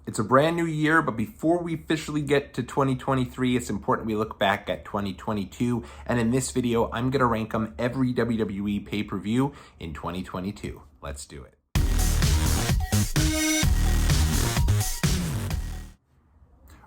It's a brand new year, but before we officially get to 2023, it's important we look back at 2022. And in this video, I'm going to rank them every WWE pay-per-view in 2022. Let's do it.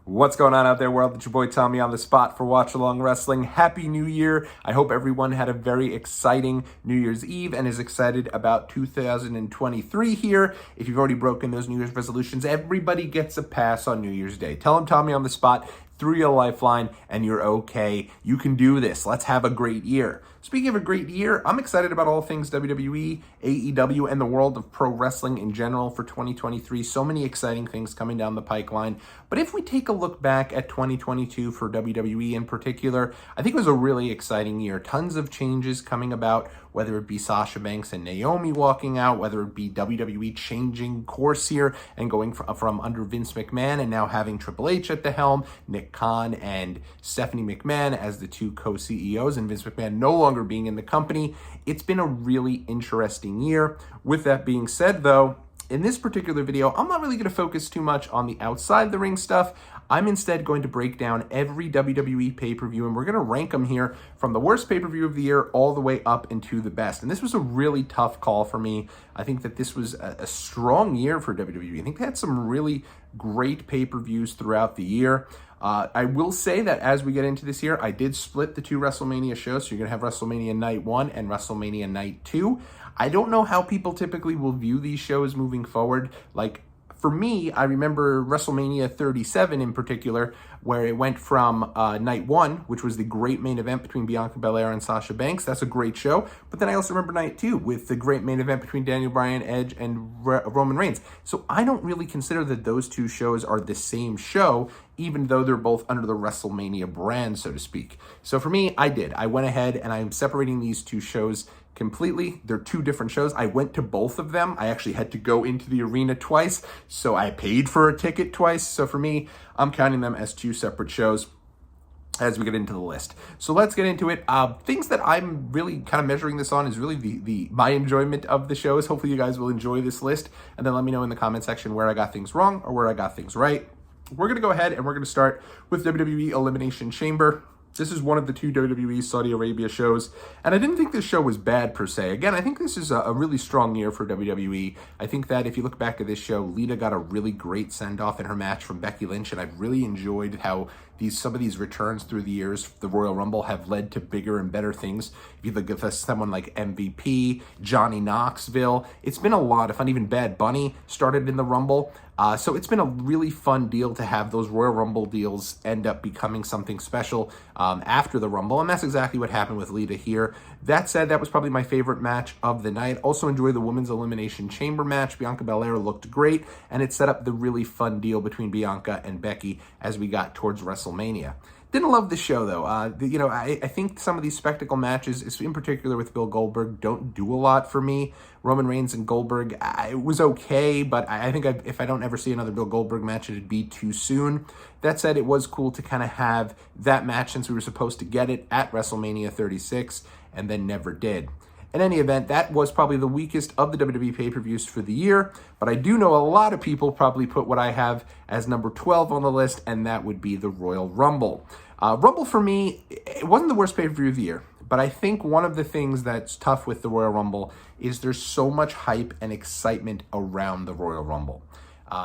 What's going on out there, world? It's your boy Tommy on the spot for Watch Along Wrestling. Happy New Year. I hope everyone had a very exciting New Year's Eve and is excited about 2023 here. If you've already broken those New Year's resolutions, everybody gets a pass on New Year's Day. Tell them Tommy on the spot through your lifeline and you're okay. You can do this. Let's have a great year. Speaking of a great year, I'm excited about all things WWE, AEW, and the world of pro wrestling in general for 2023. So many exciting things coming down the pipeline. But if we take a look back at 2022 for WWE in particular, I think it was a really exciting year. Tons of changes coming about, whether it be Sasha Banks and Naomi walking out, whether it be WWE changing course here and going from under Vince McMahon and now having Triple H at the helm, Nick Khan and Stephanie McMahon as the two co-CEOs, and Vince McMahon no longer being in the company. It's been a really interesting year. With that being said, though, in this particular video, I'm not really going to focus too much on the outside the ring stuff. I'm instead going to break down every WWE pay-per-view, and we're going to rank them here from the worst pay-per-view of the year all the way up into the best. And this was a really tough call for me. I think that this was a strong year for WWE. I think they had some really great pay-per-views throughout the year. I will say that as we get into this year, I did split the two WrestleMania shows. So you're going to have WrestleMania Night 1 and WrestleMania Night 2. I don't know how people typically will view these shows moving forward. Like, for me, I remember WrestleMania 37 in particular, where it went from Night 1, which was the great main event between Bianca Belair and Sasha Banks. That's a great show. But then I also remember Night 2 with the great main event between Daniel Bryan, Edge, and Roman Reigns. So I don't really consider that those two shows are the same show, even though they're both under the WrestleMania brand, so to speak. So for me, I went ahead and I'm separating these two shows completely. They're two different shows. I went to both of them. I actually had to go into the arena twice, so I paid for a ticket twice. So for me, I'm counting them as two separate shows as we get into the list. So let's get into it. Things that I'm really kind of measuring this on is really my enjoyment of the shows. Hopefully you guys will enjoy this list, and then let me know in the comment section where I got things wrong or where I got things right. We're going to go ahead and we're going to start with WWE Elimination Chamber. This is one of the two WWE Saudi Arabia shows, and I didn't think this show was bad per se. Again, I think this is a really strong year for WWE. I think that if you look back at this show, Lita got a really great send-off in her match from Becky Lynch, and I've really enjoyed how some of these returns through the years, the Royal Rumble, have led to bigger and better things. If you look at someone like MVP, Johnny Knoxville, it's been a lot of fun. Even Bad Bunny started in the Rumble. So it's been a really fun deal to have those Royal Rumble deals end up becoming something special after the Rumble, and that's exactly what happened with Lita here. That said, that was probably my favorite match of the night. Also enjoyed the Women's Elimination Chamber match. Bianca Belair looked great, and it set up the really fun deal between Bianca and Becky as we got towards WrestleMania. Didn't love the show, though. I think some of these spectacle matches, in particular with Bill Goldberg, don't do a lot for me. Roman Reigns and Goldberg, it was okay, but I think if I don't ever see another Bill Goldberg match, it'd be too soon. That said, it was cool to kind of have that match since we were supposed to get it at WrestleMania 36 and then never did. In any event, that was probably the weakest of the WWE pay-per-views for the year, but I do know a lot of people probably put what I have as number 12 on the list, and that would be the Royal Rumble. Rumble, for me, it wasn't the worst pay-per-view of the year, but I think one of the things that's tough with the Royal Rumble is there's so much hype and excitement around the Royal Rumble.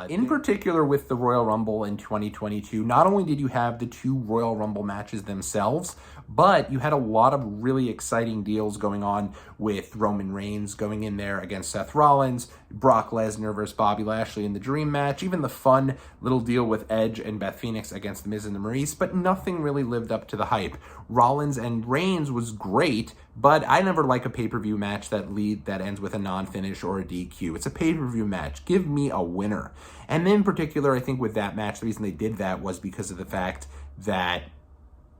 In particular with the Royal Rumble in 2022, not only did you have the two Royal Rumble matches themselves, but you had a lot of really exciting deals going on with Roman Reigns going in there against Seth Rollins, Brock Lesnar versus Bobby Lashley in the Dream match, even the fun little deal with Edge and Beth Phoenix against The Miz and The Maurice, but nothing really lived up to the hype. Rollins and Reigns was great, but I never like a pay-per-view match that ends with a non-finish or a DQ. It's a pay-per-view match. Give me a winner. And in particular, I think with that match, the reason they did that was because of the fact that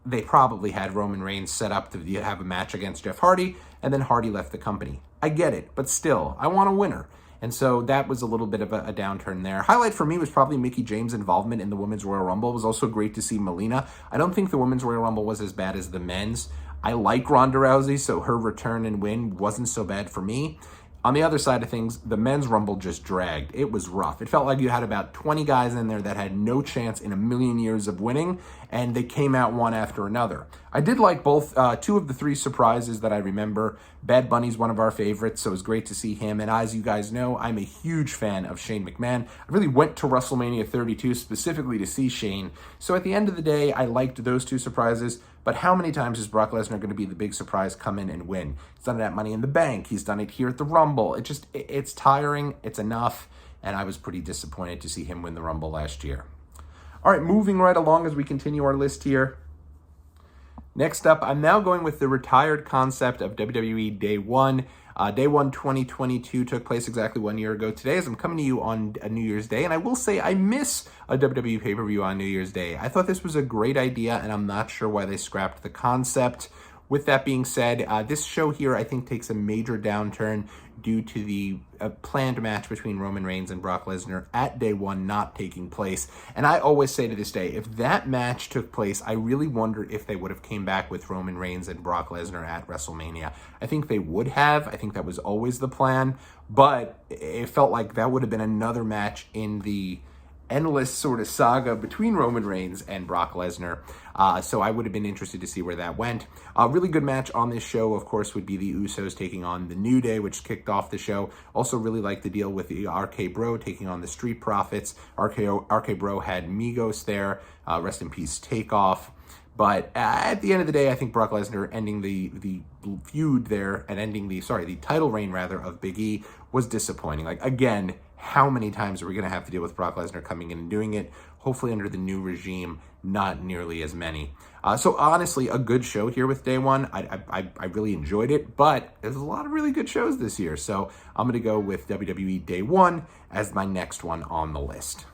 they probably had Roman Reigns set up to have a match against Jeff Hardy, and then Hardy left the company. I get it, but still, I want a winner. And so that was a little bit of a downturn there. Highlight for me was probably Mickie James' involvement in the Women's Royal Rumble. It was also great to see Melina. I don't think the Women's Royal Rumble was as bad as the men's. I like Ronda Rousey, so her return and win wasn't so bad for me. On the other side of things, the men's Rumble just dragged. It was rough. It felt like you had about 20 guys in there that had no chance in a million years of winning, and they came out one after another. I did like both, two of the three surprises that I remember. Bad Bunny's one of our favorites, so it was great to see him. And as you guys know, I'm a huge fan of Shane McMahon. I really went to WrestleMania 32 specifically to see Shane. So at the end of the day, I liked those two surprises. But how many times is Brock Lesnar going to be the big surprise, come in and win? He's done it at Money in the Bank. He's done it here at the Rumble. It's tiring. It's enough. And I was pretty disappointed to see him win the Rumble last year. All right, moving right along as we continue our list here. Next up, I'm now going with the retired concept of WWE Day 1. Day 1 2022 took place exactly 1 year ago today, as I'm coming to you on a New Year's Day. And I will say I miss a WWE pay-per-view on New Year's Day. I thought this was a great idea, and I'm not sure why they scrapped the concept. With that being said, this show here, I think, takes a major downturn due to the planned match between Roman Reigns and Brock Lesnar at Day 1 not taking place. And I always say to this day, if that match took place, I really wonder if they would have came back with Roman Reigns and Brock Lesnar at WrestleMania. I think they would have. I think that was always the plan. But it felt like that would have been another match in the endless sort of saga between Roman Reigns and Brock Lesnar. So I would have been interested to see where that went. A really good match on this show, of course, would be the Usos taking on the New Day, which kicked off the show. Also really liked the deal with the RK Bro taking on the Street Profits. RK Bro had Migos there. Rest in peace, Takeoff. But at the end of the day, I think Brock Lesnar ending the feud there and ending the title reign rather of Big E was disappointing. Like, again, how many times are we going to have to deal with Brock Lesnar coming in and doing it? Hopefully under the new regime, not nearly as many. So honestly, a good show here with Day 1. I really enjoyed it, but there's a lot of really good shows this year. So I'm going to go with WWE Day 1 as my next one on the list.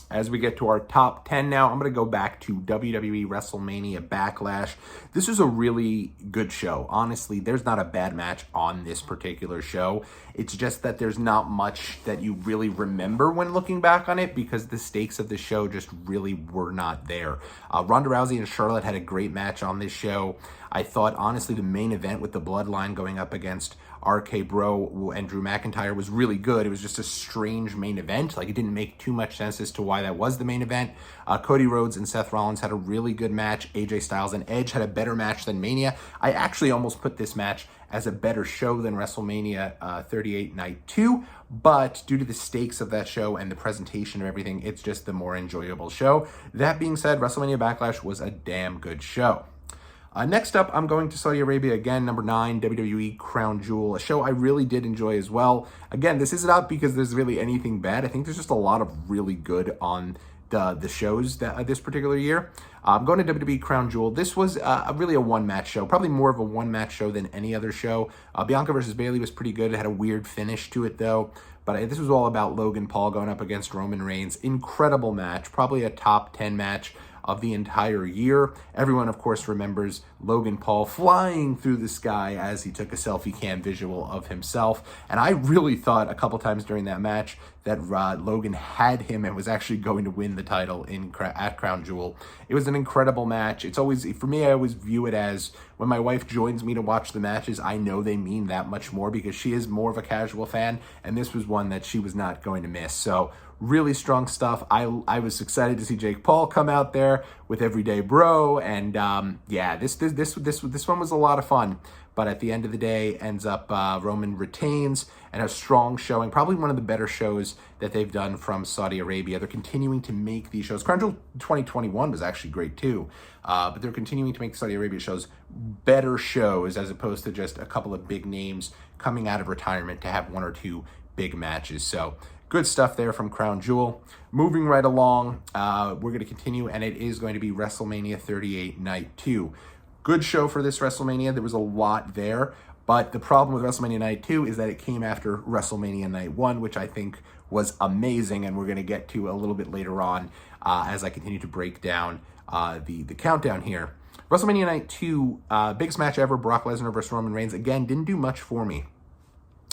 As we get to our top 10 now, I'm going to go back to WWE WrestleMania Backlash. This is a really good show. Honestly, there's not a bad match on this particular show. It's just that there's not much that you really remember when looking back on it because the stakes of the show just really were not there. Ronda Rousey and Charlotte had a great match on this show. I thought, honestly, the main event with the Bloodline going up against RK Bro and Drew McIntyre was really good. It was just a strange main event. Like, it didn't make too much sense as to why that was the main event. Cody Rhodes and Seth Rollins had a really good match. AJ Styles and Edge had a better match than Mania. I actually almost put this match as a better show than WrestleMania 38 Night 2, but due to the stakes of that show and the presentation of everything, it's just the more enjoyable show. That being said, WrestleMania Backlash was a damn good show. Next up, I'm going to Saudi Arabia again, number 9, WWE Crown Jewel, a show I really did enjoy as well. Again, this isn't out because there's really anything bad. I think there's just a lot of really good on the shows that this particular year. I'm going to WWE Crown Jewel. This was really a one-match show, probably more of a one-match show than any other show. Bianca versus Bayley was pretty good. It had a weird finish to it, though. But this was all about Logan Paul going up against Roman Reigns. Incredible match, probably a top 10 match of the entire year. Everyone, of course, remembers Logan Paul flying through the sky as he took a selfie cam visual of himself. And I really thought a couple times during that match that Logan had him and was actually going to win the title at Crown Jewel. It was an incredible match. It's always, for me, I always view it as when my wife joins me to watch the matches, I know they mean that much more because she is more of a casual fan, and this was one that she was not going to miss. So really strong stuff. I was excited to see Jake Paul come out there with Everyday Bro, and yeah, this one was a lot of fun. But at the end of the day, ends up Roman retains and a strong showing, probably one of the better shows that they've done from Saudi Arabia. They're continuing to make these shows. Crown Jewel 2021 was actually great too, but they're continuing to make Saudi Arabia shows better shows as opposed to just a couple of big names coming out of retirement to have one or two big matches. So good stuff there from Crown Jewel. Moving right along, we're going to continue, and it is going to be WrestleMania 38 Night 2. Good show for this WrestleMania. There was a lot there, but the problem with WrestleMania Night 2 is that it came after WrestleMania Night 1, which I think was amazing, and we're going to get to a little bit later on as I continue to break down the countdown here. WrestleMania Night 2, biggest match ever, Brock Lesnar versus Roman Reigns. Again, didn't do much for me.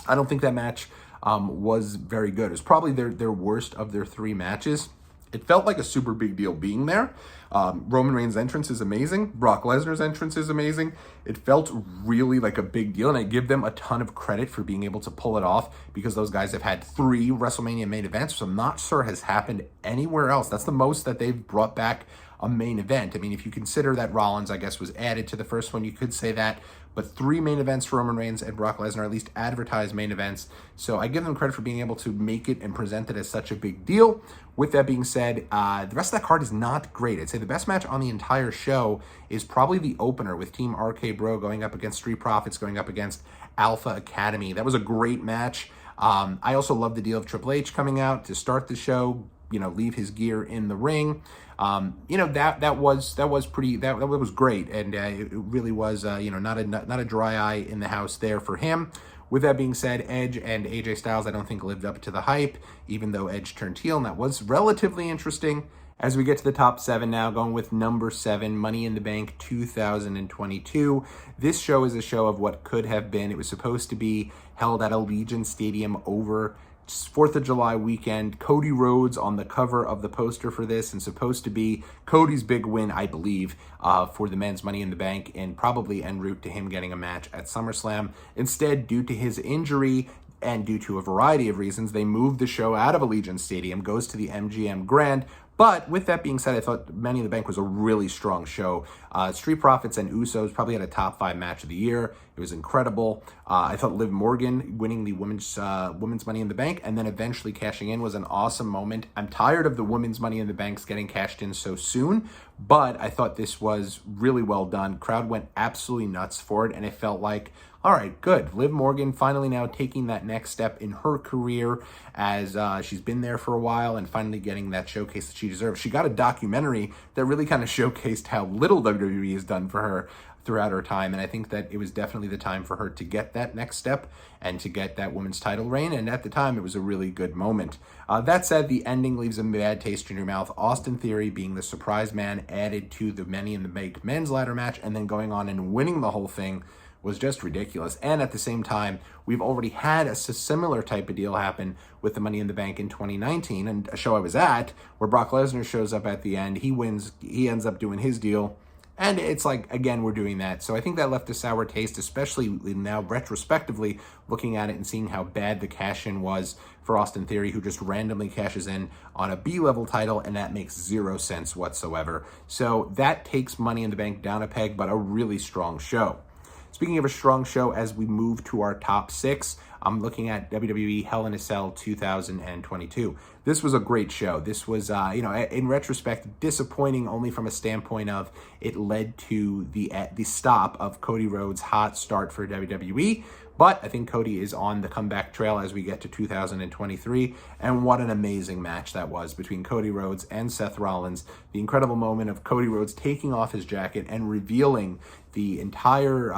I don't think that match was very good. It was probably their worst of their three matches. It felt like a super big deal being there. Roman Reigns' entrance is amazing. Brock Lesnar's entrance is amazing. It felt really like a big deal, and I give them a ton of credit for being able to pull it off because those guys have had 3 WrestleMania main events, which I'm not sure has happened anywhere else. That's the most that they've brought back a main event. I mean, if you consider that Rollins, I guess, was added to the first one, you could say that. But 3 main events for Roman Reigns and Brock Lesnar, at least advertised main events. So I give them credit for being able to make it and present it as such a big deal. With that being said, the rest of that card is not great. I'd say the best match on the entire show is probably the opener with Team RK Bro going up against Street Profits, going up against Alpha Academy. That was a great match. I also love the deal of Triple H coming out to start the show, leave his gear in the ring. That was great, and it really was not a dry eye in the house there for him. With that being said, Edge and AJ Styles I don't think lived up to the hype, even though Edge turned heel, and that was relatively interesting. As we get to the top 7 now, going with number 7, Money in the Bank 2022. This show is a show of what could have been. It was supposed to be held at Allegiant Stadium over 4th of July weekend. Cody Rhodes on the cover of the poster for this, and supposed to be Cody's big win, I believe, for the men's Money in the Bank, and probably en route to him getting a match at SummerSlam. Instead, due to his injury and due to a variety of reasons, they moved the show out of Allegiant Stadium, goes to the MGM Grand. But with that being said, I thought Money in the Bank was a really strong show. Street Profits and Usos probably had a top 5 match of the year. It was incredible. I thought Liv Morgan winning the women's Money in the Bank and then eventually cashing in was an awesome moment. I'm tired of the women's Money in the Banks getting cashed in so soon, but I thought this was really well done. Crowd went absolutely nuts for it, and it felt like, all right, good. Liv Morgan finally now taking that next step in her career as she's been there for a while and finally getting that showcase that she deserves. She got a documentary that really kind of showcased how little WWE has done for her throughout her time, and I think that it was definitely the time for her to get that next step and to get that women's title reign, and at the time, it was a really good moment. That said, the ending leaves a bad taste in your mouth. Austin Theory being the surprise man added to the Money in the Bank men's ladder match and then going on and winning the whole thing was just ridiculous. And at the same time, we've already had a similar type of deal happen with the Money in the Bank in 2019, and a show I was at, where Brock Lesnar shows up at the end, he wins, he ends up doing his deal, and it's like, again, we're doing that. So I think that left a sour taste, especially now retrospectively looking at it and seeing how bad the cash-in was for Austin Theory, who just randomly cashes in on a B-level title, and that makes 0 sense whatsoever. So that takes Money in the Bank down a peg, but a really strong show. Speaking of a strong show, as we move to our top 6, I'm looking at WWE Hell in a Cell 2022. This was a great show. This was, in retrospect, disappointing only from a standpoint of it led to the stop of Cody Rhodes' hot start for WWE. But I think Cody is on the comeback trail as we get to 2023. And what an amazing match that was between Cody Rhodes and Seth Rollins. The incredible moment of Cody Rhodes taking off his jacket and revealing the entire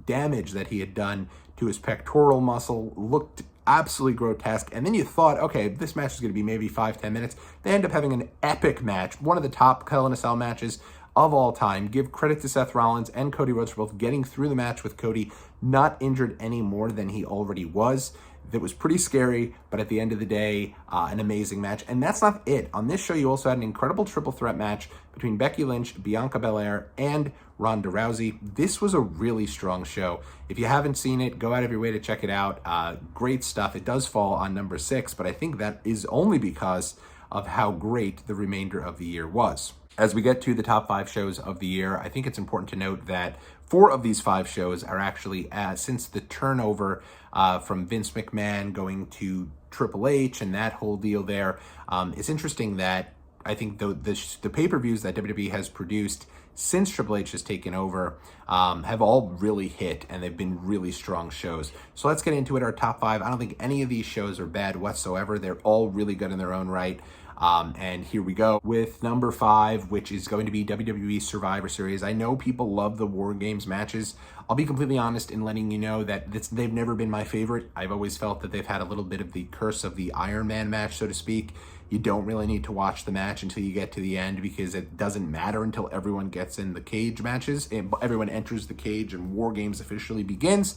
damage that he had done to his pectoral muscle looked absolutely grotesque. And then you thought, okay, this match is going to be maybe 5-10 minutes. They end up having an epic match, one of the top Hell in a Cell matches of all time. Give credit to Seth Rollins and Cody Rhodes for both getting through the match with Cody not injured any more than he already was. That was pretty scary, but at the end of the day, an amazing match. And that's not it. On this show, you also had an incredible triple threat match between Becky Lynch, Bianca Belair, and Ronda Rousey. This was a really strong show. If you haven't seen it, go out of your way to check it out. Great stuff. It does fall on number 6, but I think that is only because of how great the remainder of the year was. As we get to the top 5 shows of the year, I think it's important to note that 4 of these 5 shows are actually, since the turnover from Vince McMahon going to Triple H and that whole deal there, it's interesting that I think the pay-per-views that WWE has produced since Triple H has taken over have all really hit, and they've been really strong shows. So let's get into it. Our top 5. I don't think any of these shows are bad whatsoever. They're all really good in their own right. And here we go with number 5, which is going to be WWE Survivor Series. I know people love the War Games matches. I'll be completely honest in letting you know that they've never been my favorite. I've always felt that they've had a little bit of the curse of the Iron Man match, so to speak. You don't really need to watch the match until you get to the end, because it doesn't matter until everyone gets in the cage matches and everyone enters the cage and War Games officially begins.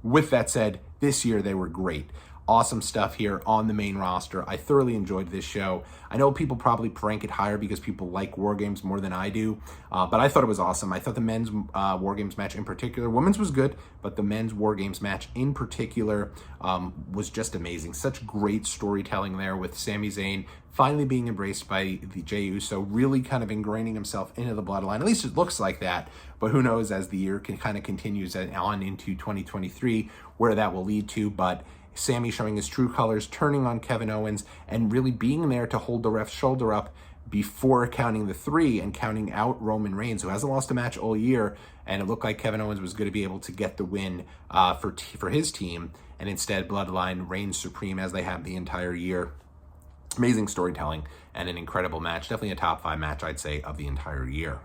With that said, this year they were great. Awesome stuff here on the main roster. I thoroughly enjoyed this show. I know people probably rank it higher because people like War Games more than I do, but I thought it was awesome. I thought the men's War Games match in particular, women's was good, but the men's War Games match in particular was just amazing. Such great storytelling there with Sami Zayn finally being embraced by the Jey Uso, really kind of ingraining himself into the bloodline. At least it looks like that, but who knows as the year kind of continues on into 2023 where that will lead to. But Sami showing his true colors, turning on Kevin Owens, and really being there to hold the ref's shoulder up before counting the 3 and counting out Roman Reigns, who hasn't lost a match all year, and it looked like Kevin Owens was going to be able to get the win for his team, and instead Bloodline reigns supreme as they have the entire year. Amazing storytelling and an incredible match. Definitely a top 5 match, I'd say, of the entire year.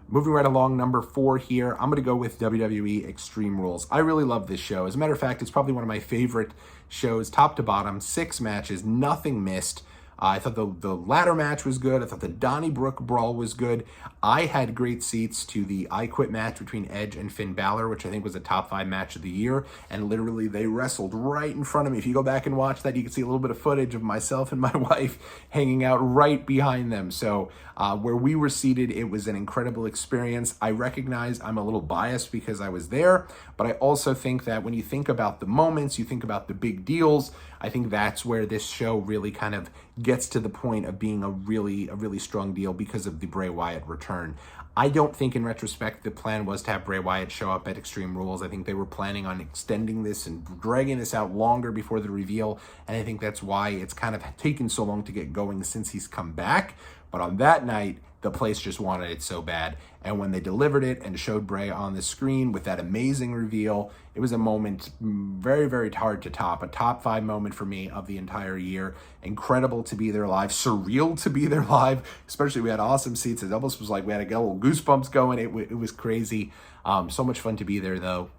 Moving right along, number 4 here, I'm going to go with WWE Extreme Rules. I really love this show. As a matter of fact, it's probably one of my favorite shows, top to bottom, 6 matches, nothing missed. I thought the ladder match was good. I thought the Donnybrook Brawl was good. I had great seats to the I Quit match between Edge and Finn Balor, which I think was a top 5 match of the year. And literally, they wrestled right in front of me. If you go back and watch that, you can see a little bit of footage of myself and my wife hanging out right behind them. So where we were seated, it was an incredible experience. I recognize I'm a little biased because I was there, but I also think that when you think about the moments, you think about the big deals, I think that's where this show really kind of gets to the point of being a really strong deal because of the Bray Wyatt return. I don't think in retrospect the plan was to have Bray Wyatt show up at Extreme Rules. I think they were planning on extending this and dragging this out longer before the reveal, and I think that's why it's kind of taken so long to get going since he's come back. But on that night, the place just wanted it so bad. And when they delivered it and showed Bray on the screen with that amazing reveal, it was a moment very hard to top. A top 5 moment for me of the entire year. Incredible to be there live. Surreal to be there live. Especially we had awesome seats. It almost was like we had a little goosebumps going. It was crazy. So much fun to be there though.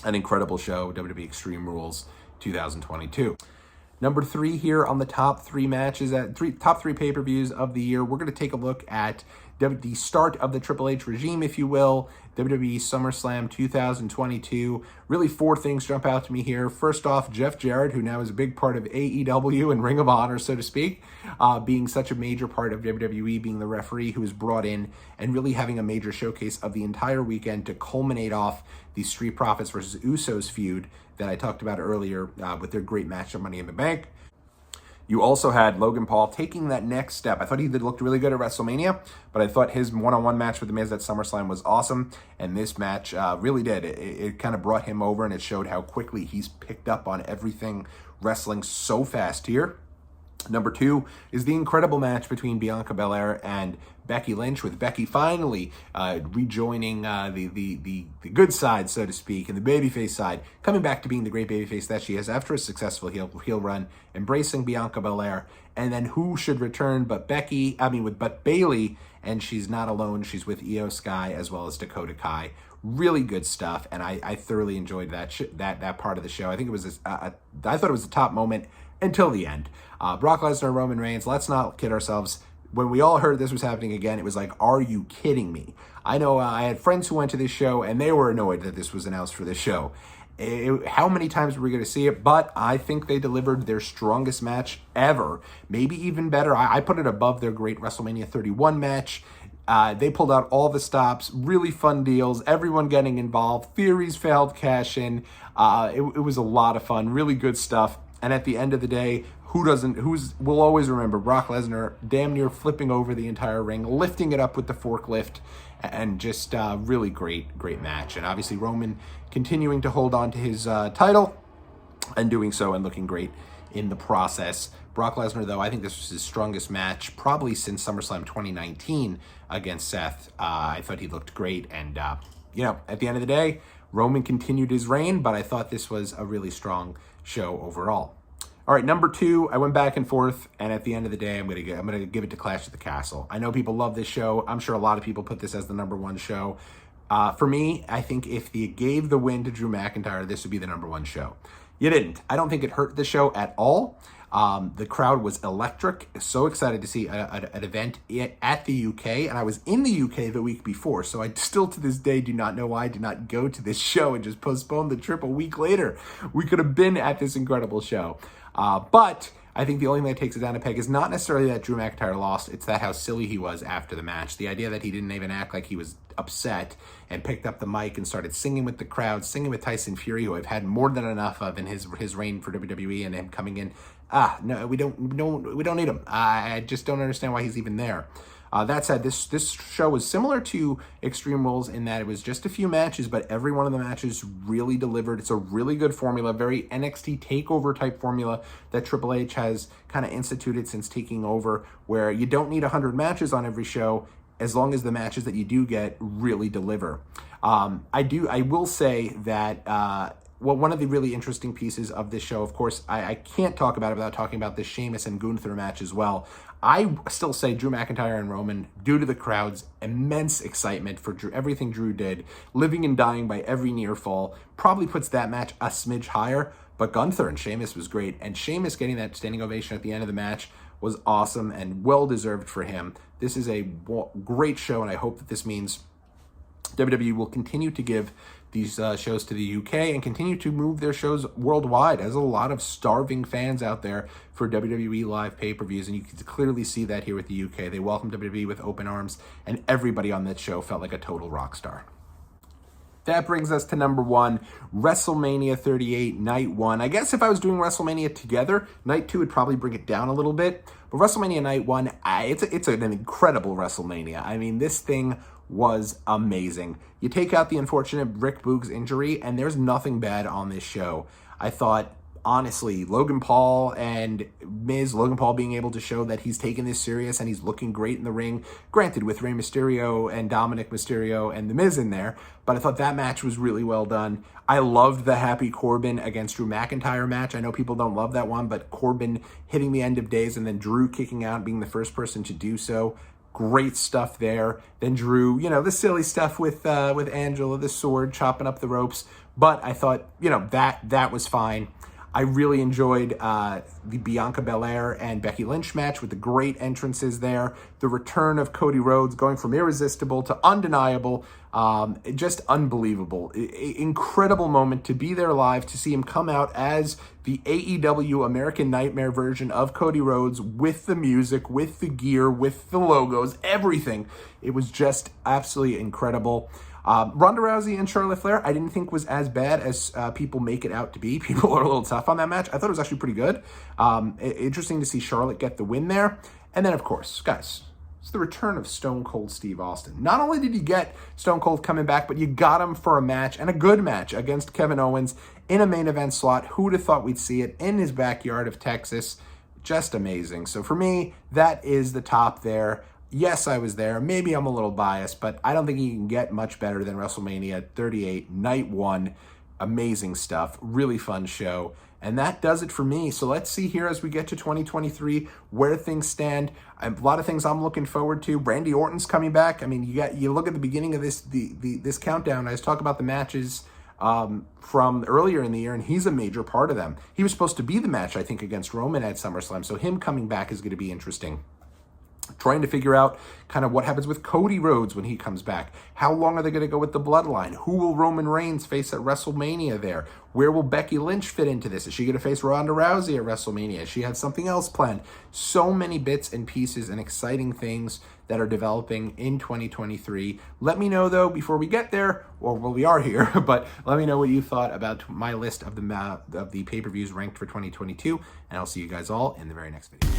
An incredible show. WWE Extreme Rules 2022. Number 3 here on the top 3 matches, top 3 pay-per-views of the year. We're going to take a look at the start of the Triple H regime, if you will, WWE SummerSlam 2022. Really 4 things jump out to me here. First off, Jeff Jarrett, who now is a big part of AEW and Ring of Honor, so to speak, being such a major part of WWE, being the referee who was brought in and really having a major showcase of the entire weekend to culminate off the Street Profits versus Usos feud that I talked about earlier with their great match of Money in the Bank. You also had Logan Paul taking that next step. I thought he looked really good at WrestleMania, but I thought his one-on-one match with The Miz at SummerSlam was awesome, and this match really did. It kind of brought him over, and it showed how quickly he's picked up on everything wrestling so fast here. Number 2 is the incredible match between Bianca Belair and Becky Lynch, with Becky finally rejoining the good side, so to speak, and the babyface side, coming back to being the great babyface that she is after a successful heel run, embracing Bianca Belair, and then who should return but Bayley, and she's not alone. She's with Io Sky as well as Dakota Kai. Really good stuff, and I thoroughly enjoyed that part of the show. I think it was I thought it was a top moment until the end. Brock Lesnar, Roman Reigns. Let's not kid ourselves. When we all heard this was happening again, it was like, are you kidding me? I know I had friends who went to this show, and they were annoyed that this was announced for this show. How many times were we going to see it? But I think they delivered their strongest match ever. Maybe even better. I put it above their great WrestleMania 31 match. They pulled out all the stops, really fun deals, everyone getting involved, theories failed cash in. It was a lot of fun, really good stuff. And at the end of the day, we'll always remember Brock Lesnar damn near flipping over the entire ring, lifting it up with the forklift, and just really great match. And obviously Roman continuing to hold on to his title and doing so and looking great in the process. Brock Lesnar, though, I think this was his strongest match probably since SummerSlam 2019 against Seth. I thought he looked great. And, at the end of the day, Roman continued his reign, but I thought this was a really strong show overall. All right, number 2, I went back and forth, and at the end of the day, I'm gonna give it to Clash at the Castle. I know people love this show. I'm sure a lot of people put this as the number 1 show. For me, I think if they gave the win to Drew McIntyre, this would be the number 1 show. You didn't. I don't think it hurt the show at all. The crowd was electric. So excited to see an event at the UK. And I was in the UK the week before. So I still to this day do not know why I did not go to this show and just postpone the trip a week later. We could have been at this incredible show. But I think the only thing that takes it down a peg is not necessarily that Drew McIntyre lost. It's that how silly he was after the match. The idea that he didn't even act like he was upset and picked up the mic and started singing with the crowd, singing with Tyson Fury, who I've had more than enough of in his reign for WWE, and him coming in. No, we don't need him. I just don't understand why he's even there. That said, this show was similar to Extreme Rules in that it was just a few matches, but every one of the matches really delivered. It's a really good formula, very NXT takeover type formula that Triple H has kind of instituted since taking over, where you don't need 100 matches on every show as long as the matches that you do get really deliver. I will say that well, one of the really interesting pieces of this show, of course, I can't talk about it without talking about this Sheamus and Gunther match as well. I still say Drew McIntyre and Roman, due to the crowd's immense excitement for everything Drew did, living and dying by every near fall, probably puts that match a smidge higher. But Gunther and Sheamus was great, and Sheamus getting that standing ovation at the end of the match was awesome and well-deserved for him. This is a great show, and I hope that this means WWE will continue to give these shows to the UK and continue to move their shows worldwide. There's a lot of starving fans out there for WWE live pay-per-views, and you can clearly see that here with the UK. They welcomed WWE with open arms, and everybody on that show felt like a total rock star. That brings us to number 1, WrestleMania 38, Night 1. I guess if I was doing WrestleMania together, Night 2 would probably bring it down a little bit. But WrestleMania Night 1, it's an incredible WrestleMania. I mean, this thing was amazing. You take out the unfortunate Rick Boogs injury, and there's nothing bad on this show. I thought, honestly, Logan Paul and Miz, Logan Paul being able to show that he's taking this serious and he's looking great in the ring. Granted, with Rey Mysterio and Dominic Mysterio and The Miz in there, but I thought that match was really well done. I loved the Happy Corbin against Drew McIntyre match. I know people don't love that one, but Corbin hitting the end of days and then Drew kicking out, being the first person to do so. Great stuff there. Then Drew, the silly stuff with Angela, the sword, chopping up the ropes. But I thought, that was fine. I really enjoyed the Bianca Belair and Becky Lynch match with the great entrances there. The return of Cody Rhodes going from irresistible to undeniable. Just unbelievable. Incredible moment to be there live, to see him come out as the AEW American Nightmare version of Cody Rhodes with the music, with the gear, with the logos, everything. It was just absolutely incredible. Ronda Rousey and Charlotte Flair, I didn't think was as bad as people make it out to be. People are a little tough on that match. I thought it was actually pretty good. Interesting to see Charlotte get the win there. And then, of course, guys, it's the return of Stone Cold Steve Austin. Not only did you get Stone Cold coming back, but you got him for a match, and a good match, against Kevin Owens in a main event slot. Who would have thought we'd see it in his backyard of Texas? Just amazing. So for me, that is the top there. Yes, I was there. Maybe I'm a little biased, but I don't think you can get much better than WrestleMania 38, Night 1. Amazing stuff. Really fun show. And that does it for me. So let's see here as we get to 2023 where things stand. A lot of things I'm looking forward to. Randy Orton's coming back. I mean, you look at the beginning of this countdown. I was talking about the matches from earlier in the year, and he's a major part of them. He was supposed to be the match, I think, against Roman at SummerSlam. So him coming back is going to be interesting. Trying to figure out kind of what happens with Cody Rhodes when he comes back. How long are they going to go with the bloodline? Who will Roman Reigns face at WrestleMania there? Where will Becky Lynch fit into this? Is she going to face Ronda Rousey at WrestleMania? Does she have something else planned? So many bits and pieces and exciting things that are developing in 2023. Let me know, though, before we get there, or well, we are here, but let me know what you thought about my list of the pay-per-views ranked for 2022, and I'll see you guys all in the very next video.